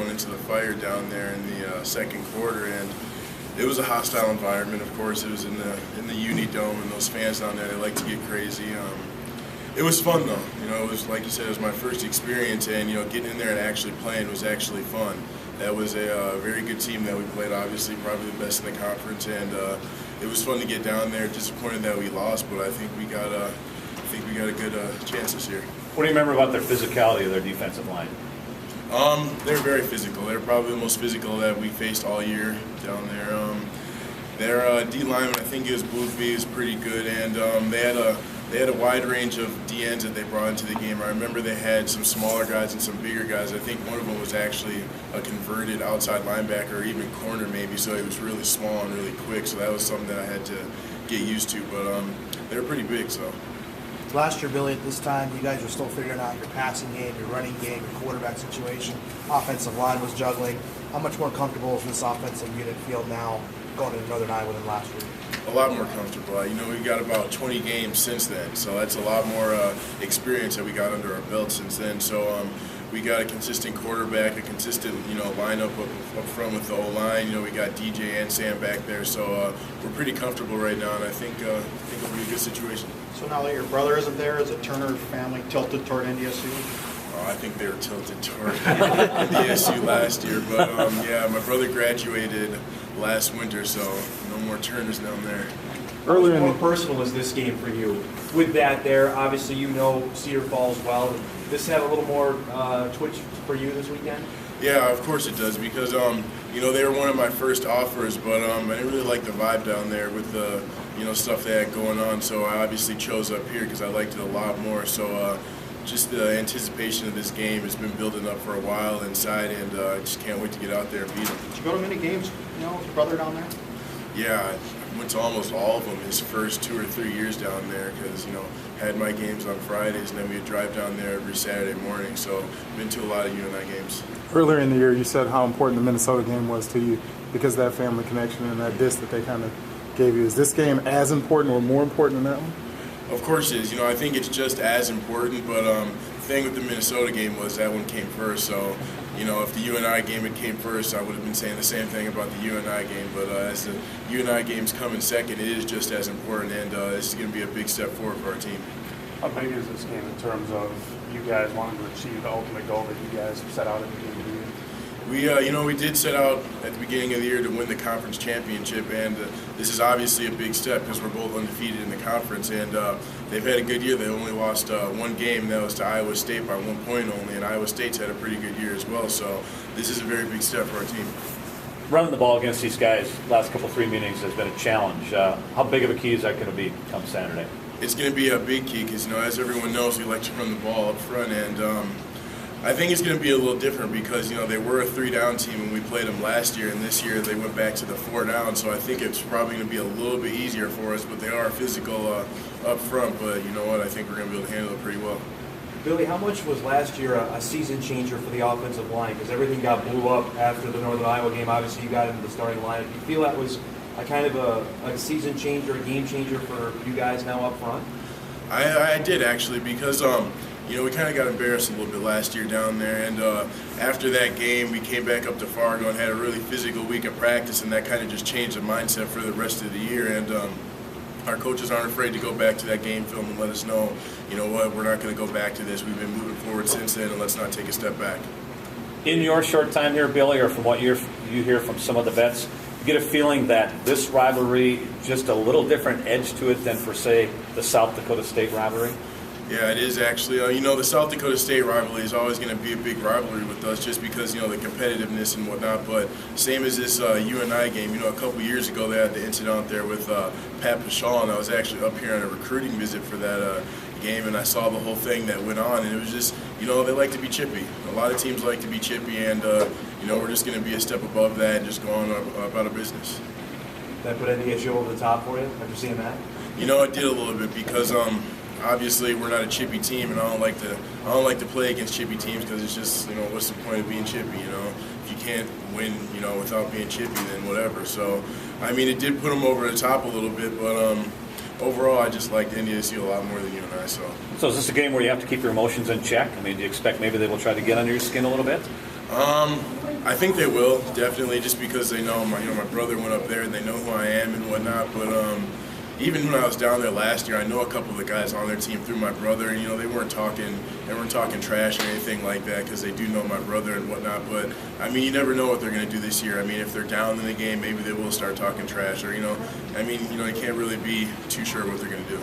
thrown into the fire down there in the second quarter, and it was a hostile environment. Of course, it was in the Uni Dome, and those fans down there, they like to get crazy. It was fun though. It was, like you said, it was my first experience, and getting in there and actually playing was actually fun. That was a very good team that we played. Obviously, probably the best in the conference, and it was fun to get down there. Disappointed that we lost, but I think we got a good chance this year. What do you remember about their physicality of their defensive line? They're very physical. They're probably the most physical that we faced all year down there. Their D lineman, I think it was Boothby, is pretty good, and they had a wide range of DNs that they brought into the game. I remember they had some smaller guys and some bigger guys. I think one of them was actually a converted outside linebacker or even corner maybe, so he was really small and really quick, so that was something that I had to get used to. But they're pretty big, so. Last year, Billy, at this time, you guys were still figuring out your passing game, your running game, your quarterback situation. Offensive line was juggling. How much more comfortable is this offensive unit feel now going into Northern Iowa than last year? A lot more comfortable. We've got about 20 games since then, so that's a lot more experience that we got under our belt since then. So we got a consistent quarterback, a consistent lineup up front with the O-line. We got DJ and Sam back there, so we're pretty comfortable right now, and I think it'll be a good situation. So now that your brother isn't there, is the Turner family tilted toward NDSU? I think they were tilted toward NDSU last year, but yeah, my brother graduated last winter, so no more Turners down there. Earlier, more personal is this game for you? With that there, obviously Cedar Falls well. Did this have a little more twitch for you this weekend? Yeah, of course it does, because they were one of my first offers, but I didn't really like the vibe down there with the stuff they had going on, so I obviously chose up here because I liked it a lot more. So just the anticipation of this game has been building up for a while inside, and I just can't wait to get out there and beat them. Did you go to many games, with your brother down there? Yeah, I went to almost all of them his first 2 or 3 years down there because, had my games on Fridays, and then we'd drive down there every Saturday morning. So been to a lot of UNI games. Earlier in the year, you said how important the Minnesota game was to you because of that family connection and that disc that they kind of gave you. Is this game as important or more important than that one? Of course it is. I think it's just as important, but the thing with the Minnesota game was that one came first. So, if the UNI game had came first, I would have been saying the same thing about the UNI game. But as the UNI game's coming second, it is just as important, and this is going to be a big step forward for our team. How big is this game in terms of you guys wanting to achieve the ultimate goal that you guys set out at the beginning of the year? We did set out at the beginning of the year to win the conference championship, and this is obviously a big step because we're both undefeated in the conference, and they've had a good year. They only lost one game, that was to Iowa State by 1 point only, and Iowa State's had a pretty good year as well, so this is a very big step for our team. Running the ball against these guys last couple 3 meetings has been a challenge. How big of a key is that going to be come Saturday? It's going to be a big key because, as everyone knows, we like to run the ball up front, and I think it's going to be a little different because, they were a 3-down team when we played them last year, and this year they went back to the 4-down, so I think it's probably going to be a little bit easier for us, but they are physical up front, but you know what, I think we're going to be able to handle it pretty well. Billy, how much was last year a season changer for the offensive line? Because everything got blew up after the Northern Iowa game. Obviously, you got into the starting lineup. Do you feel that was a kind of a season changer, a game changer for you guys now up front? I did, actually, because we kind of got embarrassed a little bit last year down there, and after that game, we came back up to Fargo and had a really physical week of practice, and that kind of just changed the mindset for the rest of the year, and our coaches aren't afraid to go back to that game film and let us know, we're not going to go back to this. We've been moving forward since then, and let's not take a step back. In your short time here, Billy, or from what you hear from some of the vets, you get a feeling that this rivalry just a little different edge to it than, for, say, the South Dakota State rivalry? Yeah, it is actually. The South Dakota State rivalry is always going to be a big rivalry with us just because, the competitiveness and whatnot. But same as this UNI game, a couple years ago they had the incident out there with Pat Paschal, and I was actually up here on a recruiting visit for that game, and I saw the whole thing that went on, and it was just, they like to be chippy. A lot of teams like to be chippy, and, we're just going to be a step above that and just go on about our business. That put any issue over the top for you after seeing that? It did a little bit because obviously we're not a chippy team, and I don't like to play against chippy teams because it's just, what's the point of being chippy, If you can't win, without being chippy, then whatever. So, it did put them over the top a little bit, but overall I just liked NDSU a lot more than UNI. So is this a game where you have to keep your emotions in check? Do you expect maybe they will try to get under your skin a little bit? I think they will, definitely, just because they know my brother went up there and they know who I am and whatnot. But even when I was down there last year, I know a couple of the guys on their team through my brother, and they weren't talking trash or anything like that because they do know my brother and whatnot. But I mean, you never know what they're going to do this year. I mean, if they're down in the game, maybe they will start talking trash, or you can't really be too sure what they're going to do.